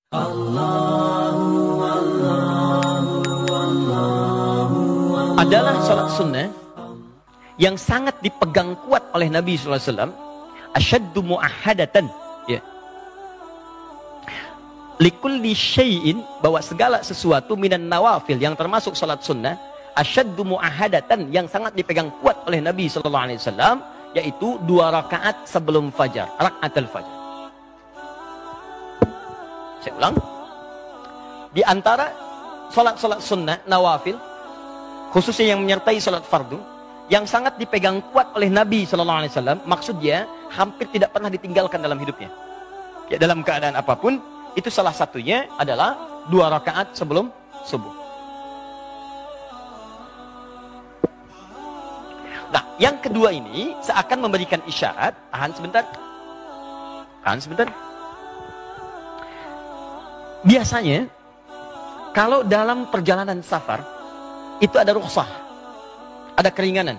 adalah sholat sunnah yang sangat dipegang kuat oleh Nabi SAW. Asyaddu mu'ahadatan, ya. Likulli syai'in, bahwa segala sesuatu minan nawafil, yang termasuk sholat sunnah, asyaddu mu'ahadatan, yang sangat dipegang kuat oleh Nabi SAW, yaitu 2 rakaat sebelum fajar, rakaatul fajar. Saya ulang, di antara sholat-sholat sunnah nawafil, khususnya yang menyertai sholat fardu, yang sangat dipegang kuat oleh Nabi SAW, maksudnya hampir tidak pernah ditinggalkan dalam hidupnya, ya, dalam keadaan apapun. Itu salah satunya adalah 2 rakaat sebelum subuh. Nah, yang kedua ini seakan memberikan isyarat. Tahan sebentar. Biasanya kalau dalam perjalanan safar itu ada rukhsah, ada keringanan.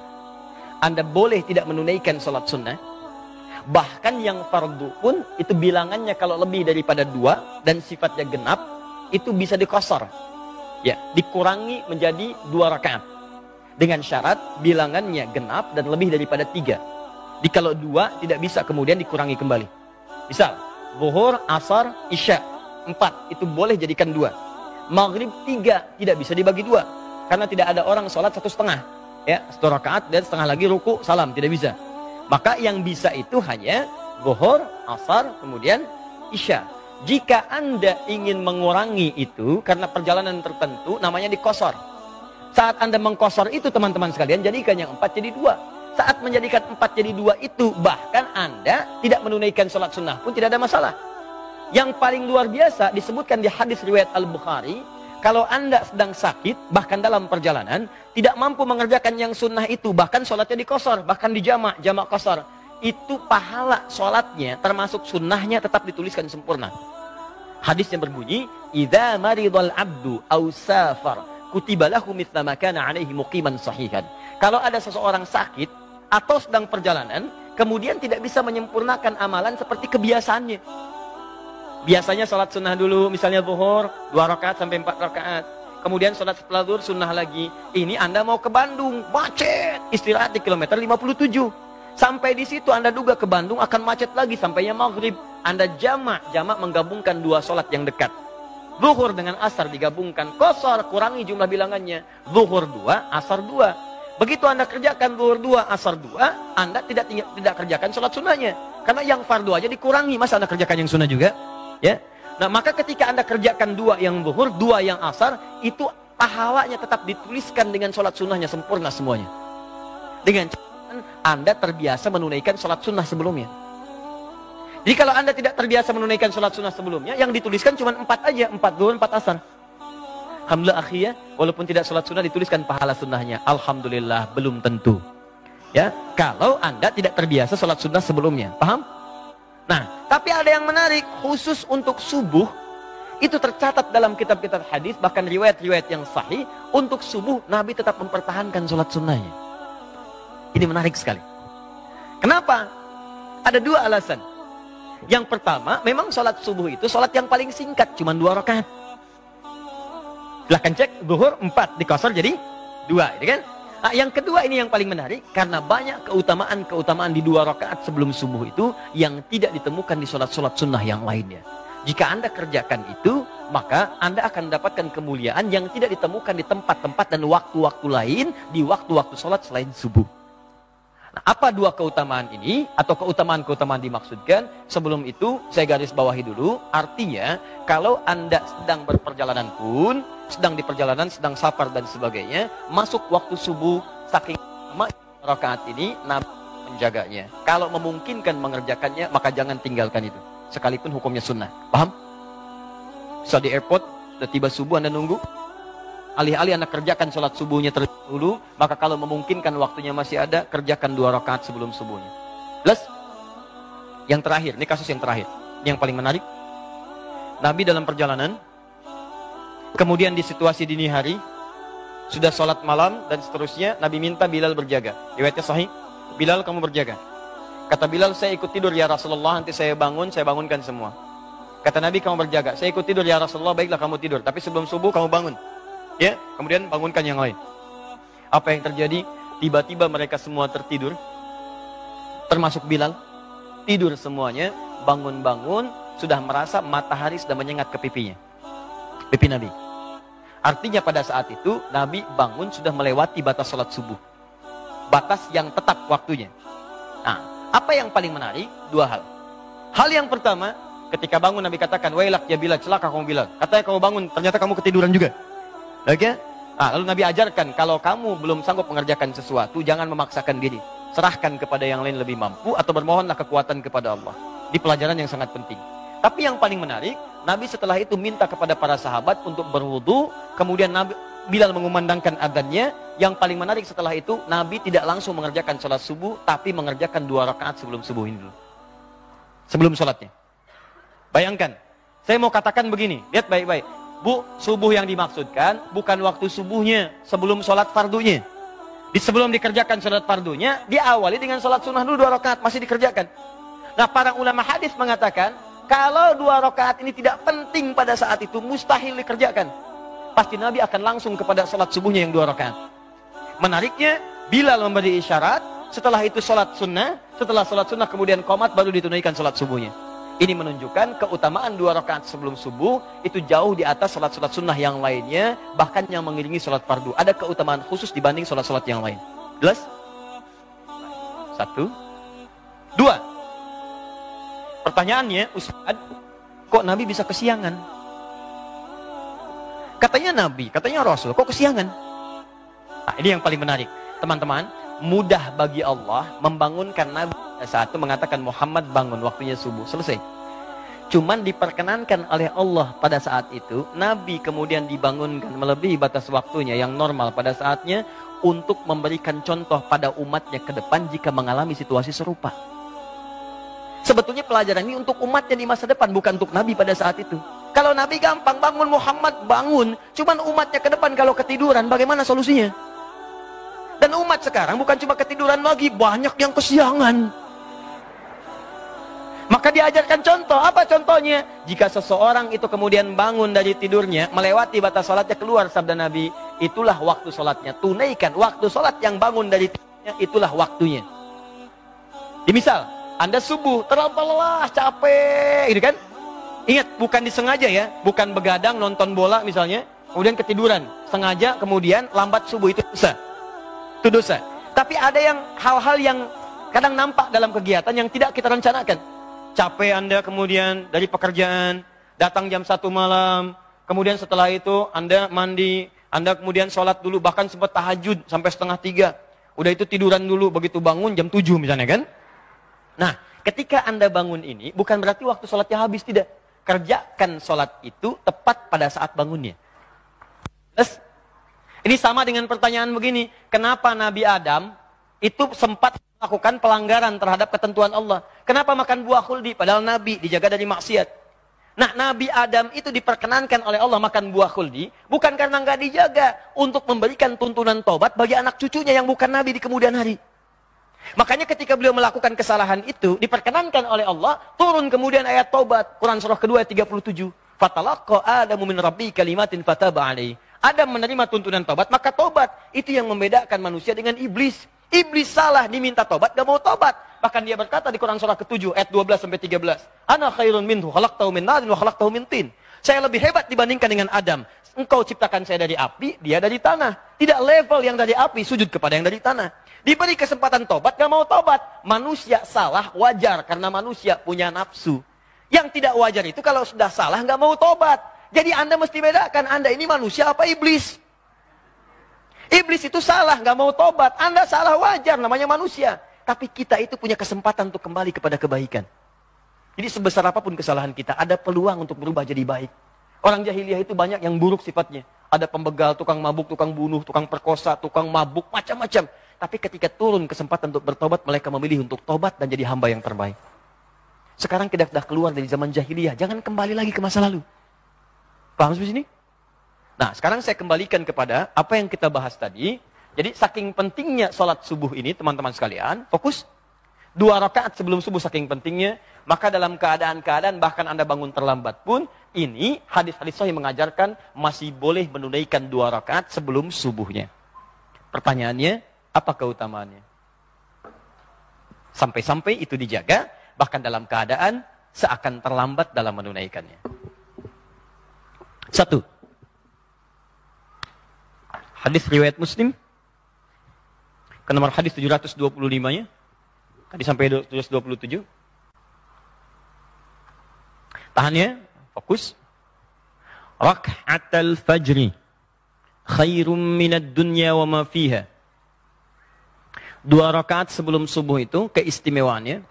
Anda boleh tidak menunaikan sholat sunnah. Bahkan yang fardu pun itu bilangannya kalau lebih daripada 2 dan sifatnya genap, itu bisa dikosor, ya, dikurangi menjadi 2 rakaat dengan syarat bilangannya genap dan lebih daripada 3. Jadi kalau 2 tidak bisa kemudian dikurangi kembali. Misal zuhur, asar, isya 4, itu boleh jadikan 2. Maghrib 3 tidak bisa dibagi 2 karena tidak ada orang sholat 1,5, ya, 1 rakaat dan setengah lagi ruku salam, tidak bisa. Maka yang bisa itu hanya zuhur, asar, kemudian isya. Jika Anda ingin mengurangi itu karena perjalanan tertentu, namanya dikosor. Saat Anda mengkosor itu, teman-teman sekalian, jadikan yang 4 jadi 2. Saat menjadikan 4 jadi 2 itu, bahkan Anda tidak menunaikan sholat sunnah pun tidak ada masalah. Yang paling luar biasa disebutkan di hadis riwayat Al-Bukhari, kalau Anda sedang sakit, bahkan dalam perjalanan, tidak mampu mengerjakan yang sunnah itu, bahkan sholatnya dikosor, bahkan dijamak, jamak kosor, itu pahala sholatnya, termasuk sunnahnya, tetap dituliskan sempurna. Hadisnya berbunyi, idza maridul abdu aw safar kutiba lahu mithla ma kana alaihi muqiman sahihan. Kalau ada seseorang sakit atau sedang perjalanan, kemudian tidak bisa menyempurnakan amalan seperti kebiasaannya. Biasanya sholat sunnah dulu, misalnya zuhur 2 rakaat sampai 4 rakaat. Kemudian sholat setelah zuhur sunnah lagi. Ini Anda mau ke Bandung, macet, istirahat di kilometer 57. Sampai di situ Anda duga ke Bandung akan macet lagi sampainya maghrib. Anda jamak menggabungkan 2 sholat yang dekat. Zuhur dengan asar digabungkan, kosor, kurangi jumlah bilangannya. Zuhur 2, asar 2. Begitu Anda kerjakan zuhur 2, asar 2, Anda tidak kerjakan sholat sunnahnya. Karena yang fardu aja dikurangi, masa Anda kerjakan yang sunnah juga? Ya, nah maka ketika Anda kerjakan 2 yang zuhur, 2 yang asar, itu pahalanya tetap dituliskan dengan sholat sunnahnya sempurna semuanya. Dengan catatan Anda terbiasa menunaikan sholat sunnah sebelumnya. Jadi kalau Anda tidak terbiasa menunaikan sholat sunnah sebelumnya, yang dituliskan cuma 4 aja, 4 zuhur, 4 asar. Alhamdulillah akhirnya, walaupun tidak sholat sunnah dituliskan pahala sunnahnya. Alhamdulillah, belum tentu. Ya, kalau Anda tidak terbiasa sholat sunnah sebelumnya, paham? Nah, tapi ada yang menarik, khusus untuk subuh, itu tercatat dalam kitab-kitab hadis, bahkan riwayat-riwayat yang sahih, untuk subuh Nabi tetap mempertahankan sholat sunnahnya. Ini menarik sekali. Kenapa? Ada 2 alasan. Yang pertama, memang sholat subuh itu sholat yang paling singkat, cuma 2 rakaat. Silahkan cek, zuhur 4 dikosor jadi 2, gitu kan? Nah, yang kedua ini yang paling menarik, karena banyak keutamaan-keutamaan di 2 rakaat sebelum subuh itu yang tidak ditemukan di sholat-sholat sunnah yang lainnya. Jika Anda kerjakan itu, maka Anda akan mendapatkan kemuliaan yang tidak ditemukan di tempat-tempat dan waktu-waktu lain, di waktu-waktu sholat selain subuh. Nah, apa 2 keutamaan ini, atau keutamaan-keutamaan dimaksudkan? Sebelum itu, saya garis bawahi dulu, artinya, kalau Anda sedang berperjalanan pun, sedang di perjalanan, sedang safar dan sebagainya, masuk waktu subuh, saking lama rakaat ini, Nabi menjaganya. Kalau memungkinkan mengerjakannya, maka jangan tinggalkan itu. Sekalipun hukumnya sunnah. Paham? So di airport, sudah tiba subuh Anda nunggu. Alih-alih Anda kerjakan sholat subuhnya terlebih dahulu, maka kalau memungkinkan waktunya masih ada, kerjakan 2 rakaat sebelum subuhnya. Plus, yang terakhir, ini kasus yang terakhir. Ini yang paling menarik. Nabi dalam perjalanan, kemudian di situasi dini hari, sudah sholat malam dan seterusnya, Nabi minta Bilal berjaga. Riwayatnya sahih, Bilal kamu berjaga. Kata Bilal, saya ikut tidur ya Rasulullah, nanti saya bangunkan semua. Kata Nabi, kamu berjaga. Saya ikut tidur ya Rasulullah, baiklah kamu tidur. Tapi sebelum subuh kamu bangun. Ya, kemudian bangunkan yang lain. Apa yang terjadi? Tiba-tiba mereka semua tertidur. Termasuk Bilal. Tidur semuanya, bangun-bangun, sudah merasa matahari sudah menyengat ke pipinya. Pipi Nabi. Artinya pada saat itu, Nabi bangun sudah melewati batas sholat subuh. Batas yang tetap waktunya. Nah, apa yang paling menarik? Dua hal. Hal yang pertama, ketika bangun Nabi katakan, wailak ya Bilal, celaka kamu Bilal. Katanya kamu bangun, ternyata kamu ketiduran juga. Oke? Nah, lalu Nabi ajarkan, kalau kamu belum sanggup mengerjakan sesuatu, jangan memaksakan diri. Serahkan kepada yang lain lebih mampu, atau bermohonlah kekuatan kepada Allah. Di pelajaran yang sangat penting. Tapi yang paling menarik, Nabi setelah itu minta kepada para sahabat untuk berwudu, kemudian Nabi Bilal mengumandangkan adzannya. Yang paling menarik setelah itu, Nabi tidak langsung mengerjakan sholat subuh, tapi mengerjakan 2 rakaat sebelum subuh ini dulu. Sebelum sholatnya. Bayangkan, saya mau katakan begini, lihat baik-baik. Bu, subuh yang dimaksudkan bukan waktu subuhnya, sebelum sholat fardunya. Sebelum dikerjakan sholat fardunya, diawali dengan sholat sunnah dulu 2 rakaat, masih dikerjakan. Nah, para ulama hadis mengatakan, kalau 2 rakaat ini tidak penting pada saat itu, mustahil dikerjakan. Pasti Nabi akan langsung kepada sholat subuhnya yang 2 rakaat. Menariknya, Bilal memberi isyarat, setelah itu sholat sunnah, setelah sholat sunnah kemudian qomat, baru ditunaikan sholat subuhnya. Ini menunjukkan keutamaan 2 rakaat sebelum subuh, itu jauh di atas sholat-sholat sunnah yang lainnya, bahkan yang mengiringi sholat fardu. Ada keutamaan khusus dibanding sholat-sholat yang lain. Jelas? 1, 2. Pertanyaannya, Ustaz, kok Nabi bisa kesiangan? Katanya Nabi, katanya Rasul, kok kesiangan? Nah, ini yang paling menarik. Teman-teman, mudah bagi Allah membangunkan Nabi saat itu mengatakan Muhammad bangun, waktunya subuh, selesai. Cuman diperkenankan oleh Allah pada saat itu, Nabi kemudian dibangunkan melebihi batas waktunya yang normal pada saatnya, untuk memberikan contoh pada umatnya ke depan jika mengalami situasi serupa. Sebetulnya pelajaran ini untuk umatnya di masa depan, bukan untuk Nabi pada saat itu. Kalau Nabi gampang bangun, Muhammad bangun. Cuman umatnya ke depan kalau ketiduran, bagaimana solusinya? Dan umat sekarang bukan cuma ketiduran lagi, banyak yang kesiangan. Maka diajarkan contoh. Apa contohnya? Jika seseorang itu kemudian bangun dari tidurnya, melewati batas sholatnya, keluar sabda Nabi, itulah waktu sholatnya. Tunaikan waktu sholat yang bangun dari tidurnya, itulah waktunya. Misal, Anda subuh, terlampau lelah, capek, gitu kan? Ingat, bukan disengaja ya, bukan begadang nonton bola misalnya, kemudian ketiduran, sengaja kemudian lambat subuh, itu dosa. Itu dosa. Tapi ada yang hal-hal yang kadang nampak dalam kegiatan yang tidak kita rencanakan. Capek Anda kemudian dari pekerjaan, datang jam 1 malam, kemudian setelah itu Anda mandi, Anda kemudian sholat dulu, bahkan sempat tahajud sampai 2:30. Udah itu tiduran dulu, begitu bangun jam 7 misalnya kan. Nah, ketika Anda bangun ini, bukan berarti waktu sholatnya habis, tidak. Kerjakan sholat itu tepat pada saat bangunnya. Terus, ini sama dengan pertanyaan begini, kenapa Nabi Adam itu sempat melakukan pelanggaran terhadap ketentuan Allah? Kenapa makan buah khuldi? Padahal Nabi dijaga dari maksiat. Nah, Nabi Adam itu diperkenankan oleh Allah makan buah khuldi, bukan karena nggak dijaga, untuk memberikan tuntunan tobat bagi anak cucunya yang bukan Nabi di kemudian hari. Makanya ketika beliau melakukan kesalahan itu, diperkenankan oleh Allah, turun kemudian ayat taubat. Quran surah kedua ayat 37. Fatalaqqa Adamu min rabbi kalimatin fataba alaihi. Adam menerima tuntunan taubat, maka taubat. Itu yang membedakan manusia dengan iblis. Iblis salah, diminta taubat, gak mau taubat. Bahkan dia berkata di Quran surah ke-7 ayat 12-13. Ana khairun minhu, khalaqtahu min narin wa khalaqtahu min tin. Saya lebih hebat dibandingkan dengan Adam. Engkau ciptakan saya dari api, dia dari tanah. Tidak level yang dari api, sujud kepada yang dari tanah. Diberi kesempatan tobat, gak mau tobat. Manusia salah, wajar, karena manusia punya nafsu. Yang tidak wajar itu kalau sudah salah, gak mau tobat. Jadi Anda mesti bedakan, Anda ini manusia apa iblis? Iblis itu salah, gak mau tobat. Anda salah, wajar, namanya manusia. Tapi kita itu punya kesempatan untuk kembali kepada kebaikan. Jadi sebesar apapun kesalahan kita, ada peluang untuk berubah jadi baik. Orang jahiliyah itu banyak yang buruk sifatnya. Ada pembegal, tukang mabuk, tukang bunuh, tukang perkosa, tukang mabuk, macam-macam. Tapi ketika turun kesempatan untuk bertobat, mereka memilih untuk tobat dan jadi hamba yang terbaik. Sekarang kita sudah keluar dari zaman jahiliyah, jangan kembali lagi ke masa lalu. Paham sampai sini? Nah, sekarang saya kembalikan kepada apa yang kita bahas tadi. Jadi saking pentingnya sholat subuh ini, teman-teman sekalian, fokus. 2 rakaat sebelum subuh saking pentingnya. Maka dalam keadaan-keadaan bahkan Anda bangun terlambat pun, ini hadis-hadis sahih mengajarkan masih boleh menunaikan 2 rakaat sebelum subuhnya. Pertanyaannya, apa keutamaannya? Sampai-sampai itu dijaga, bahkan dalam keadaan seakan terlambat dalam menunaikannya. 1. Hadis riwayat Muslim, ke nomor hadis 725-nya, tadi sampai 727. Tahannya, fokus. Rak'atal fajri khairum minad dunya wa ma fiha. 2 rakaat sebelum subuh itu keistimewaannya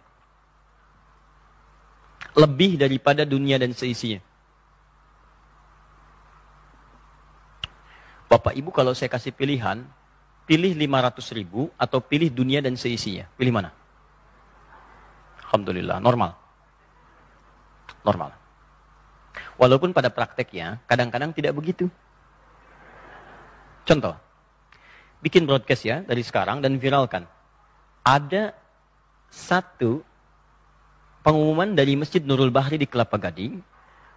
lebih daripada dunia dan seisinya. Bapak Ibu, kalau saya kasih pilihan, pilih 500.000 atau pilih dunia dan seisinya. Pilih mana? Alhamdulillah, normal. Normal. Walaupun pada prakteknya, kadang-kadang tidak begitu. Contoh, bikin broadcast ya, dari sekarang dan viralkan. Ada satu pengumuman dari Masjid Nurul Bahri di Kelapa Gading,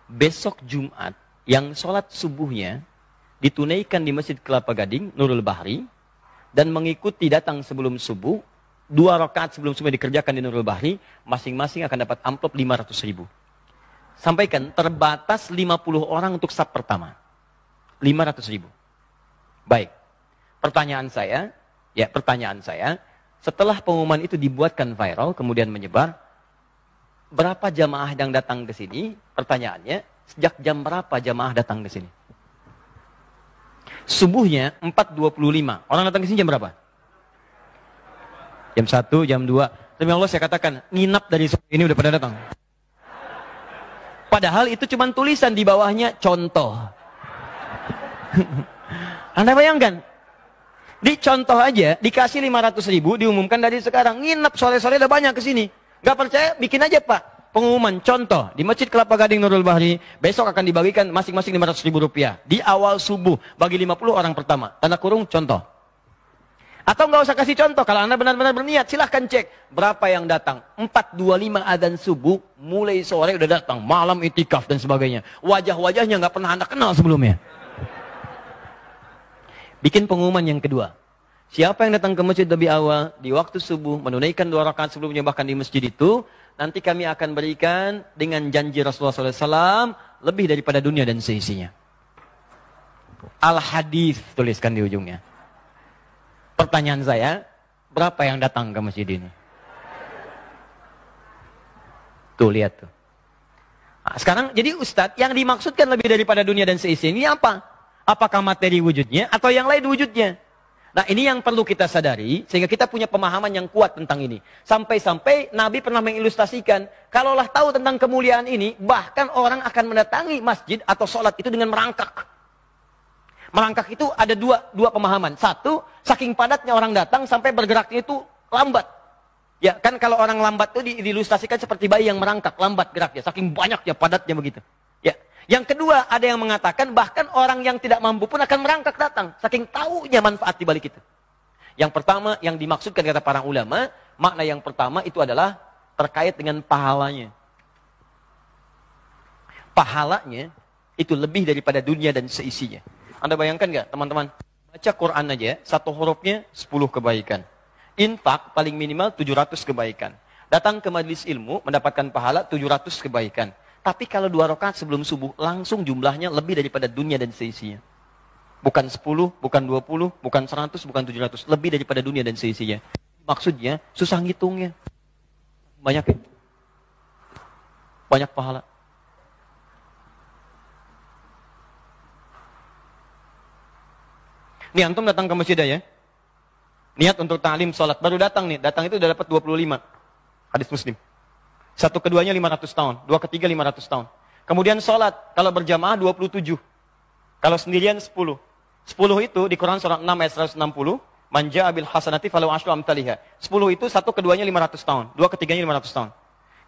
besok Jumat, yang sholat subuhnya ditunaikan di Masjid Kelapa Gading, Nurul Bahri, dan mengikuti datang sebelum subuh, 2 rakaat sebelum subuh dikerjakan di Nurul Bahri, masing-masing akan dapat amplop 500.000. Sampaikan, terbatas 50 orang untuk sab pertama. 500.000. Baik. Pertanyaan saya, setelah pengumuman itu dibuatkan viral, kemudian menyebar, berapa jamaah yang datang ke sini? Pertanyaannya, sejak jam berapa jamaah datang ke sini? Subuhnya 4.25. Orang datang ke sini jam berapa? Jam 1, jam 2. Demi Allah saya katakan, nginap dari sore ini udah pada datang. Padahal itu cuma tulisan di bawahnya, contoh. Anda bayangkan? Di contoh aja, dikasih 500.000, diumumkan dari sekarang. Nginap sore-sore udah banyak ke sini. Gak percaya, bikin aja Pak. Pengumuman, contoh, di Masjid Kelapa Gading Nurul Bahri, besok akan dibagikan masing-masing 500.000 rupiah. Di awal subuh, bagi 50 orang pertama. Tanda kurung, contoh. Atau nggak usah kasih contoh, kalau Anda benar-benar berniat, silahkan cek. Berapa yang datang? 4.25 adzan subuh, mulai sore udah datang. Malam itikaf dan sebagainya. Wajah-wajahnya nggak pernah Anda kenal sebelumnya. Bikin pengumuman yang kedua. Siapa yang datang ke masjid lebih awal, di waktu subuh, menunaikan 2 rakaat sebelumnya, bahkan di masjid itu, nanti kami akan berikan dengan janji Rasulullah SAW lebih daripada dunia dan seisinya. Al-Hadis tuliskan di ujungnya. Pertanyaan saya, berapa yang datang ke masjid ini? Tuh, lihat tuh. Nah, sekarang, jadi Ustadz, yang dimaksudkan lebih daripada dunia dan seisinya ini apa? Apakah materi wujudnya atau yang lain wujudnya? Nah, ini yang perlu kita sadari, sehingga kita punya pemahaman yang kuat tentang ini. Sampai-sampai Nabi pernah mengilustrasikan, kalaulah tahu tentang kemuliaan ini, bahkan orang akan mendatangi masjid atau sholat itu dengan merangkak. Merangkak itu ada dua pemahaman. Satu, saking padatnya orang datang sampai bergeraknya itu lambat. Ya, kan kalau orang lambat itu diilustrasikan seperti bayi yang merangkak, lambat geraknya, saking banyaknya, padatnya begitu. Ya. Yang kedua, ada yang mengatakan bahkan orang yang tidak mampu pun akan merangkak datang. Saking tahunya manfaat di balik itu. Yang pertama, yang dimaksudkan kata para ulama, makna yang pertama itu adalah terkait dengan pahalanya. Pahalanya itu lebih daripada dunia dan seisinya. Anda bayangkan nggak, teman-teman? Baca Quran aja, satu hurufnya 10 kebaikan. Infak paling minimal 700 kebaikan. Datang ke majelis ilmu, mendapatkan pahala 700 kebaikan. Tapi kalau 2 rakaat sebelum subuh, langsung jumlahnya lebih daripada dunia dan seisinya. Bukan 10, bukan 20, bukan 100, bukan 700. Lebih daripada dunia dan seisinya. Maksudnya, susah ngitungnya. Banyak ya? Banyak pahala. Nih, antum datang ke masjid ya. Niat untuk ta'lim sholat. Baru datang nih. Datang itu udah dapat 25. Hadis Muslim. Satu keduanya 500 tahun. Dua ketiga 500 tahun. Kemudian sholat. Kalau berjamaah 27. Kalau sendirian 10. 10 itu di Quran surat 6 ayat 160. Manja abil hasanati falau ashru amtaliha. 10 itu satu keduanya 500 tahun. Dua ketiganya 500 tahun.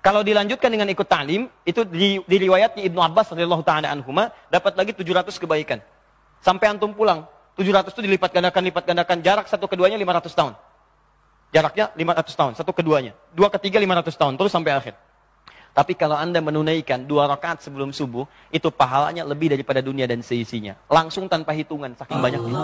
Kalau dilanjutkan dengan ikut ta'lim. Itu di riwayatnya Ibnu Abbas radhiyallahu ta'ala anhuma. Dapat lagi 700 kebaikan. Sampai antum pulang. 700 itu dilipat gandakan. Jarak satu keduanya 500 tahun. Jaraknya 500 tahun, satu keduanya. Dua ketiga 500 tahun, terus sampai akhir. Tapi kalau Anda menunaikan 2 rakaat sebelum subuh, itu pahalanya lebih daripada dunia dan seisinya. Langsung tanpa hitungan, saking banyaknya.